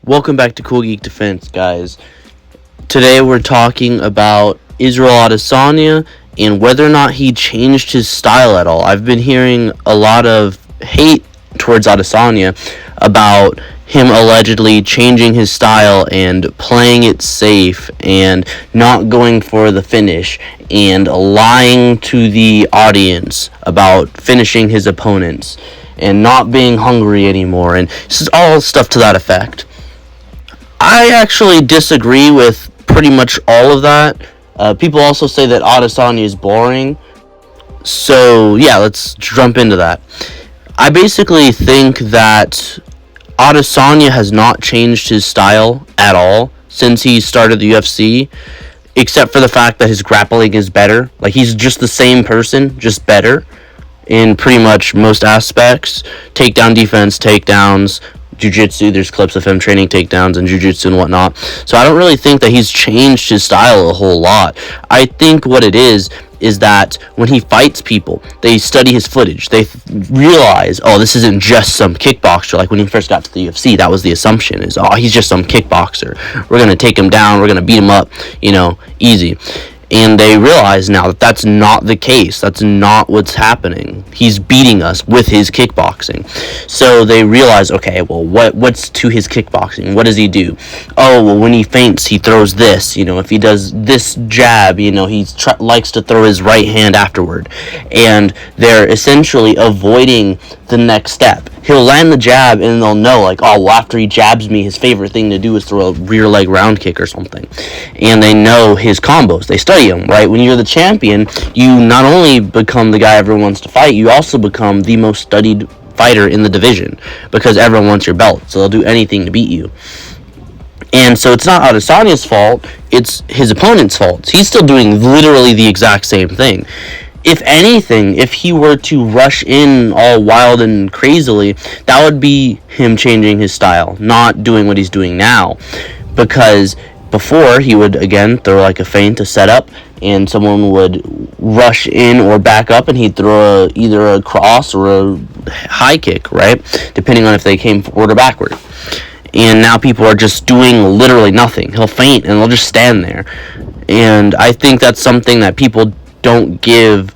Welcome back to Cool Geek Defense, guys. Today we're talking about Israel Adesanya and whether or not he changed his style at all. I've been hearing a lot of hate towards Adesanya about him allegedly changing his style and playing it safe and not going for the finish and lying to the audience about finishing his opponents and not being hungry anymore, and this is all stuff to that effect. I actually disagree with pretty much all of that. People also say that Adesanya is boring. So, yeah, let's jump into that. I basically think that Adesanya has not changed his style at all since he started the UFC, except for the fact that his grappling is better. Like, he's just the same person, just better in pretty much most aspects. Takedown defense, takedowns, jiu-jitsu, there's clips of him training takedowns and jiu-jitsu and whatnot. So I don't really think that he's changed his style a whole lot. I think what it is that when he fights people, they study his footage. They realize, oh, this isn't just some kickboxer. Like when he first got to the UFC, that was the assumption, is, oh, he's just some kickboxer. We're going to take him down. We're going to beat him up, easy. And they realize now that that's not the case. That's not what's happening. He's beating us with his kickboxing. So they realize, okay, well, what's to his kickboxing? What does he do? Oh, well, when he feints, he throws this. If he does this jab, he likes to throw his right hand afterward. And they're essentially avoiding the next step. He'll land the jab and they'll know, like, oh, well, after he jabs me, his favorite thing to do is throw a rear leg round kick or something. And they know his combos. They study him, right? When you're the champion, you not only become the guy everyone wants to fight, you also become the most studied fighter in the division because everyone wants your belt. So they'll do anything to beat you. And so it's not Adesanya's fault. It's his opponent's fault. He's still doing literally the exact same thing. If anything, if he were to rush in all wild and crazily, that would be him changing his style, not doing what he's doing now. Because before, he would, again, throw like a feint, a setup, and someone would rush in or back up, and he'd throw either a cross or a high kick, right? Depending on if they came forward or backward. And now people are just doing literally nothing. He'll feint, and they'll just stand there. And I think that's something that people don't give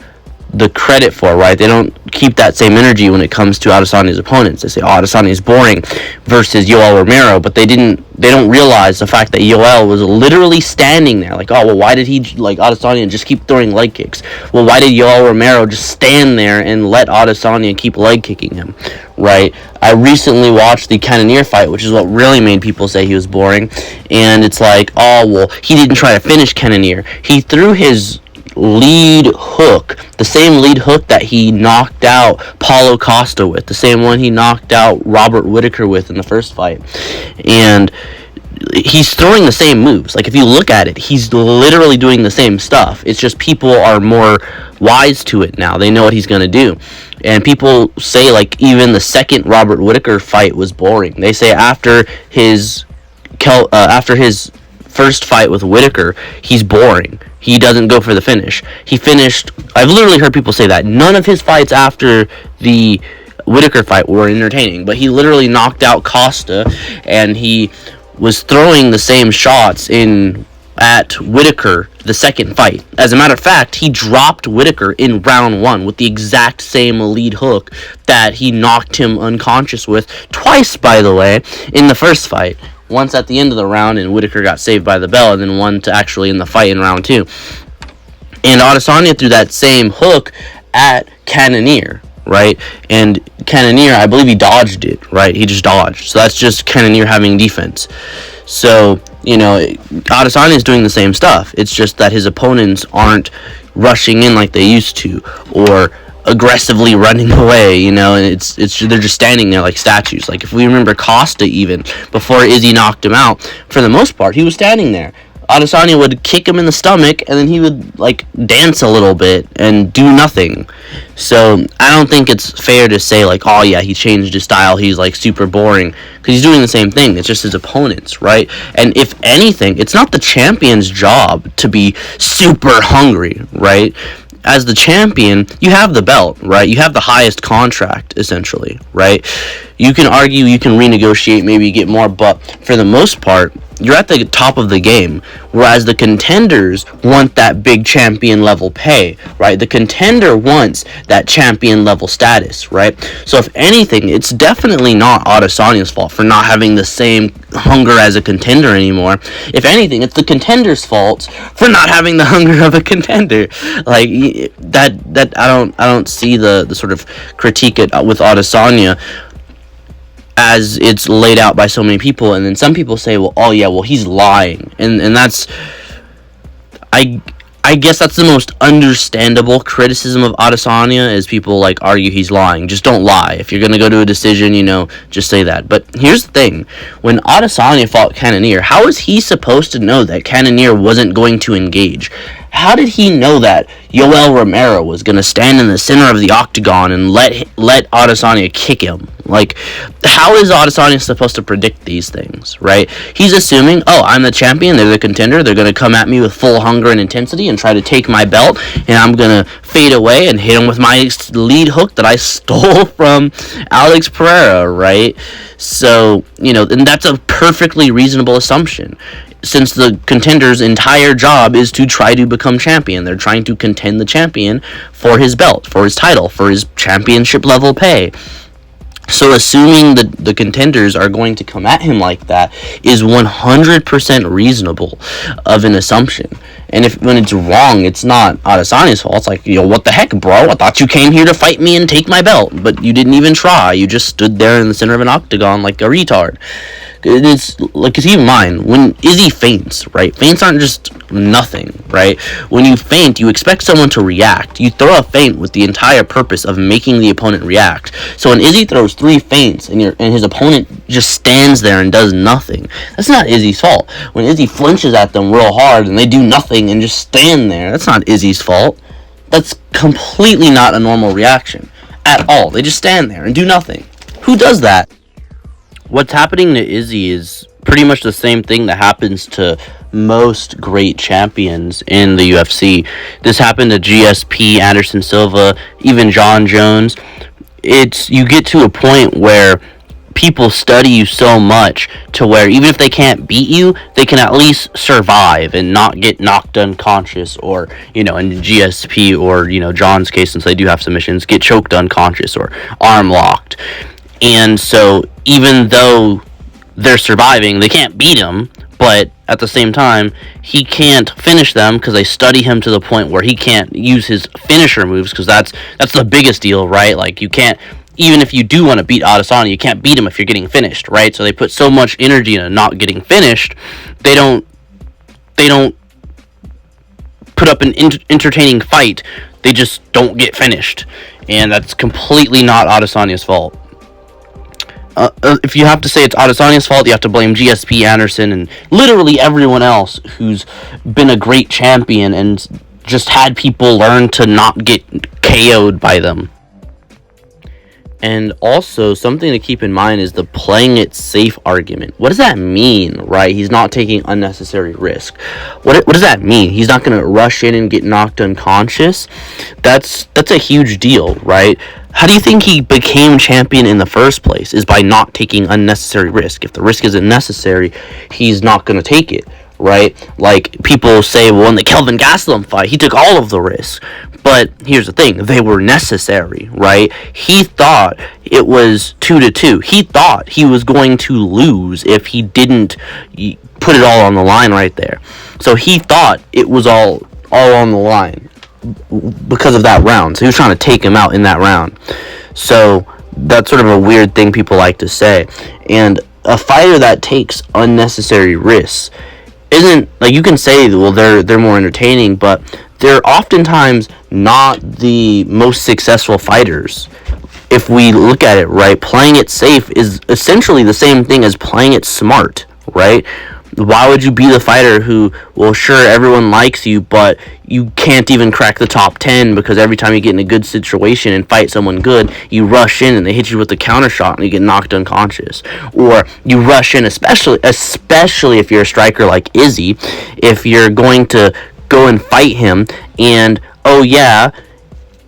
the credit for, right? They don't keep that same energy when it comes to Adesanya's opponents. They say, oh, Adesanya is boring versus Yoel Romero, but they don't realize the fact that Yoel was literally standing there. Like, oh, well, why did he, like, Adesanya just keep throwing leg kicks? Well, why did Yoel Romero just stand there and let Adesanya keep leg kicking him, right? I recently watched the Cannoneer fight, which is what really made people say he was boring, and it's like, oh, well, he didn't try to finish Cannoneer. He threw his lead hook, the same lead hook that he knocked out Paulo Costa with, the same one he knocked out Robert Whittaker with in the first fight. And he's throwing the same moves. Like, if you look at it, he's literally doing the same stuff. It's just people are more wise to it now. They know what he's going to do. And people say, like, even the second Robert Whittaker fight was boring. They say after his first fight with Whittaker, he's boring. He doesn't go for the finish. I've literally heard people say that. None of his fights after the Whittaker fight were entertaining, but he literally knocked out Costa, and he was throwing the same shots at Whittaker the second fight. As a matter of fact, he dropped Whittaker in round 1 with the exact same lead hook that he knocked him unconscious with twice, by the way, in the first fight. Once at the end of the round, and Whittaker got saved by the bell, and then one to actually in the fight in round 2. And Adesanya threw that same hook at Cannoneer, right? And Cannoneer, I believe he dodged it, right? He just dodged. So that's just Cannoneer having defense. So, Adesanya is doing the same stuff. It's just that his opponents aren't rushing in like they used to, or aggressively running away, and they're just standing there like statues. Like, if we remember Costa, even before Izzy knocked him out, for the most part he was standing there. Adesanya would kick him in the stomach, and then he would, like, dance a little bit and do nothing. So I don't think it's fair to say, like, oh yeah, he changed his style, he's, like, super boring, because he's doing the same thing. It's just his opponents, right? And if anything, it's not the champion's job to be super hungry, right? as the champion, you have the belt, right? You have the highest contract, essentially, right? You can argue, you can renegotiate, maybe get more, but for the most part, you're at the top of the game, whereas the contenders want that big champion level pay, right? The contender wants that champion level status, right? So if anything, it's definitely not Adesanya's fault for not having the same hunger as a contender anymore. If anything, it's the contender's fault for not having the hunger of a contender. Like that I don't see the sort of critique with Adesanya as it's laid out by so many people. And then some people say, well, oh yeah, well, he's lying, and that's, I guess that's the most understandable criticism of Adesanya, is people like argue he's lying. Just don't lie. If you're gonna go to a decision, just say that. But here's the thing: when Adesanya fought Cannoneer, how was he supposed to know that Cannoneer wasn't going to engage? How did he know that Yoel Romero was going to stand in the center of the octagon and let Adesanya kick him? Like, how is Adesanya supposed to predict these things, right? He's assuming, oh, I'm the champion, they're the contender, they're going to come at me with full hunger and intensity and try to take my belt, and I'm going to fade away and hit him with my lead hook that I stole from Alex Pereira, right? So, and that's a perfectly reasonable assumption, since the contender's entire job is to try to become champion. They're trying to contend the champion for his belt, for his title, for his championship level pay. So assuming that the contenders are going to come at him like that is 100% reasonable of an assumption. And when it's wrong, it's not Adesanya's fault. It's like, what the heck, bro? I thought you came here to fight me and take my belt, but you didn't even try. You just stood there in the center of an octagon like a retard. It's like, keep in mind, when Izzy faints, right? Feints aren't just nothing, right? When you faint, you expect someone to react. You throw a feint with the entire purpose of making the opponent react. So when Izzy throws 3 feints and his opponent just stands there and does nothing, that's not Izzy's fault. When Izzy flinches at them real hard and they do nothing and just stand there, that's not Izzy's fault. That's completely not a normal reaction at all. They just stand there and do nothing. Who does that? What's happening to Izzy is pretty much the same thing that happens to most great champions in the UFC. This happened to GSP, Anderson Silva, even John Jones. You get to a point where people study you so much to where even if they can't beat you, they can at least survive and not get knocked unconscious, or, in GSP or, John's case, since they do have submissions, get choked unconscious or arm locked. And so even though they're surviving, they can't beat him, but at the same time, he can't finish them because they study him to the point where he can't use his finisher moves, because that's the biggest deal, right? Like, you can't, even if you do want to beat Adesanya, you can't beat him if you're getting finished, right? So they put so much energy into not getting finished, they don't put up an entertaining fight, they just don't get finished. And that's completely not Adesanya's fault. If you have to say it's Adesanya's fault, you have to blame GSP, Anderson, and literally everyone else who's been a great champion and just had people learn to not get KO'd by them. And also, something to keep in mind is the playing it safe argument. What does that mean, right? He's not taking unnecessary risk. What does that mean? He's not going to rush in and get knocked unconscious? That's a huge deal, right? How do you think he became champion in the first place? Is by not taking unnecessary risk. If the risk isn't necessary, he's not going to take it, right? Like, people say, well, in the Kelvin Gastelum fight, he took all of the risks. But here's the thing, they were necessary, right? He thought it was 2-2. He thought he was going to lose if he didn't put it all on the line right there. So he thought it was all on the line because of that round. So he was trying to take him out in that round. So that's sort of a weird thing people like to say. And a fighter that takes unnecessary risks isn't, like, you can say, well, they're more entertaining, but they're oftentimes not the most successful fighters. If we look at it, right, playing it safe is essentially the same thing as playing it smart, right? Why would you be the fighter who, well, sure, everyone likes you, but you can't even crack the top 10 because every time you get in a good situation and fight someone good, you rush in and they hit you with the counter shot and you get knocked unconscious. Or you rush in, especially if you're a striker like Izzy, if you're going to go and fight him and oh yeah,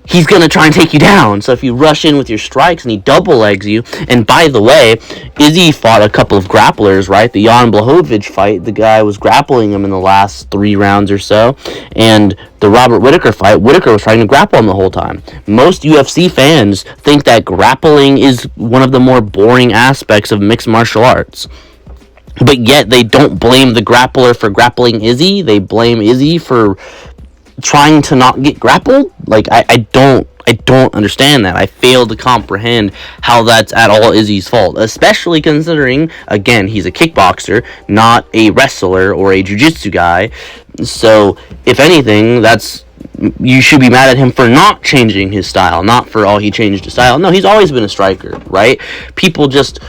he's going to try and take you down. So if you rush in with your strikes and he double legs you, and by the way, Izzy fought a couple of grapplers, right? The Jan Blachowicz fight, the guy was grappling him in the last 3 rounds or so, and the Robert Whittaker fight, Whittaker was trying to grapple him the whole time. Most UFC fans think that grappling is one of the more boring aspects of mixed martial arts. But yet they don't blame the grappler for grappling Izzy. They blame Izzy for trying to not get grappled. Like, I don't understand that. I fail to comprehend how that's at all Izzy's fault, especially considering, again, he's a kickboxer, not a wrestler or a jiu-jitsu guy. So if anything, you should be mad at him for not changing his style, not for he changed his style. No, he's always been a striker, right? People just,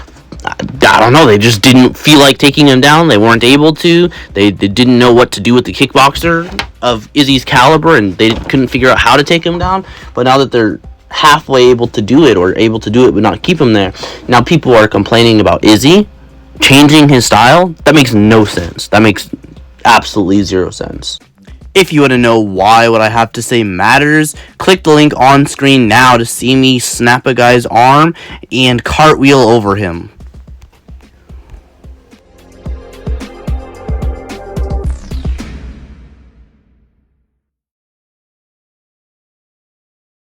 I don't know, they just didn't feel like taking him down. They weren't able to. They didn't know what to do with the kickboxer of Izzy's caliber, and they couldn't figure out how to take him down. But now that they're halfway able to do it, or able to do it but not keep him there, now people are complaining about Izzy changing his style. That makes no sense. That makes absolutely zero sense. If you want to know why what I have to say matters, click the link on screen now to see me snap a guy's arm and cartwheel over him.